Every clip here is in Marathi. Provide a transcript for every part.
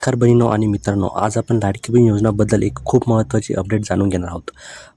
नमस्कार बहिणींनो आणि मित्रांनो, आज आपण लाडकी बहीण योजनाबद्दल एक खूप महत्त्वाची अपडेट जाणून घेणार आहोत.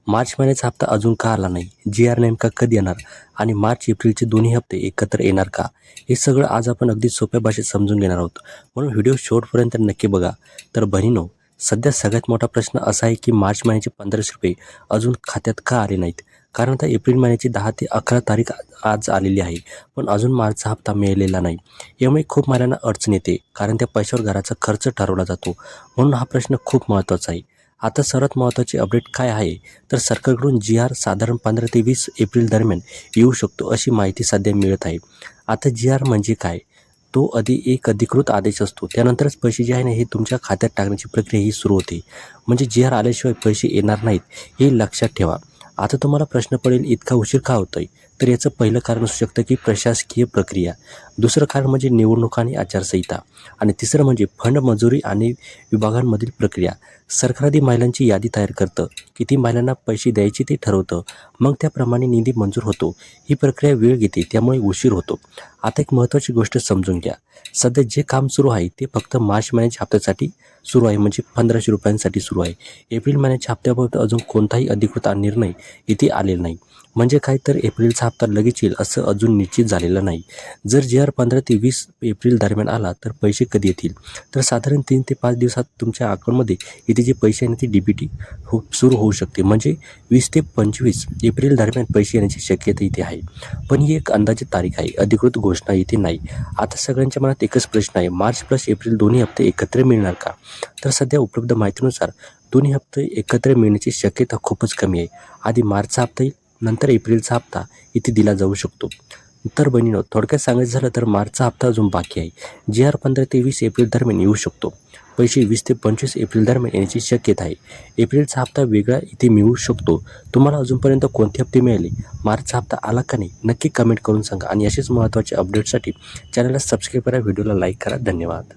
मार्च महिन्याचा हप्ता अजून का आला नाही, जी.आर नेमका कधी येणार आणि मार्च एप्रिलचे दोन्ही हप्ते एकत्र येणार का, हे सगळं आज आपण अगदी सोप्या भाषेत समजून घेणार आहोत. म्हणून व्हिडिओ शेवटपर्यंत नक्की बघा. तर बहिणींनो, सध्या सगळ्यात मोठा प्रश्न असा आहे की मार्च महिन्याचे 1500 रुपये अजून खात्यात का आले नाहीत. कारण आता एप्रिल महिन्याची 10 ते 11 तारीख आज आलेली आहे, पण अजून मार्चचा हप्ता मिळालेला नाही. यामुळे खूप महिलांना अडचण येते, कारण त्या पैशावर घराचा खर्च ठरवला जातो. म्हणून हा प्रश्न खूप महत्त्वाचा आहे. आता सर्वात महत्त्वाची अपडेट काय आहे, तर सरकारकडून जी.आर साधारण 15 ते 20 एप्रिल दरम्यान येऊ शकतो, अशी माहिती सध्या मिळत आहे. आता जी.आर म्हणजे काय? तो एक अधिकृत आदेश असतो. त्यानंतरच पैसे जे आहे ना, हे तुमच्या खात्यात टाकण्याची प्रक्रिया ही सुरू होते. म्हणजे जी.आर आल्याशिवाय पैसे येणार नाहीत, हे लक्षात ठेवा. आता तुम्हाला प्रश्न पडेल, इतका उशीर का होतोय? तर याचं पहिलं कारण असू शकतं की प्रशासकीय प्रक्रिया. दुसरं कारण म्हणजे निवडणूक आणि आचारसंहिता. आणि तिसरं म्हणजे फंड मंजुरी आणि विभागांमधील प्रक्रिया. सरकार आधी महिलांची यादी तयार करतं, किती महिलांना पैसे द्यायचे ते ठरवतं, मग त्याप्रमाणे निधी मंजूर होतो. ही प्रक्रिया वेळ घेते, त्यामुळे उशीर होतो. आता एक महत्त्वाची गोष्ट समजून घ्या. सध्या जे काम सुरू आहे ते फक्त मार्च महिन्याच्या हप्त्यासाठी सुरू आहे, म्हणजे 1500 रुपयांसाठी सुरू आहे. एप्रिल महिन्याच्या हप्त्याबाबत अजून कोणताही अधिकृत निर्णय इथे आलेला नाही. म्हणजे काय, तर एप्रिलचा हप्ता लगेच येईल असं अजून निश्चित झालेलं नाही. जर जी.आर 15 ते 20 एप्रिल दरम्यान आला तर पैसे कधी येतील, तर साधारण 3 ते 5 दिवसात तुमच्या अकाउंटमध्ये इथे जे पैसे आहे ते डी.बी.टी सुरू होऊ शकते. म्हणजे 20 ते 25 एप्रिल दरम्यान पैसे येण्याची शक्यता इथे आहे. पण ही एक अंदाजित तारीख आहे, अधिकृत घोषणा इथे नाही. आता सगळ्यांच्या मनात एकच प्रश्न आहे, मार्च प्लस एप्रिल दोन्ही हप्ते एकत्र मिळणार का? तर सध्या उपलब्ध माहितीनुसार दोन्ही हप्ते एकत्र मिळण्याची शक्यता खूपच कमी आहे. आधी मार्चचा हप्ता येईल, नंतर एप्रिलचा हप्ता इथे दिला जाऊ शकतो. तर बहिणींनो, थोडक्यात सांगायचं झालं तर मार्चचा हप्ता अजून बाकी आहे. जी.आर 15 ते 20 एप्रिल दरम्यान येऊ शकतो. पैसे 20 ते 25 एप्रिल दरम्यान येण्याची शक्यता आहे. एप्रिलचा हप्ता वेगळा इथे मिळू शकतो. तुम्हाला अजूनपर्यंत कोणते हप्ते मिळाले, मार्चचा हप्ता आला का नाही, नक्की कमेंट करून सांगा. आणि असेच महत्त्वाचे अपडेटसाठी चॅनलला सबस्क्राईब करा, व्हिडिओला लाईक करा. धन्यवाद.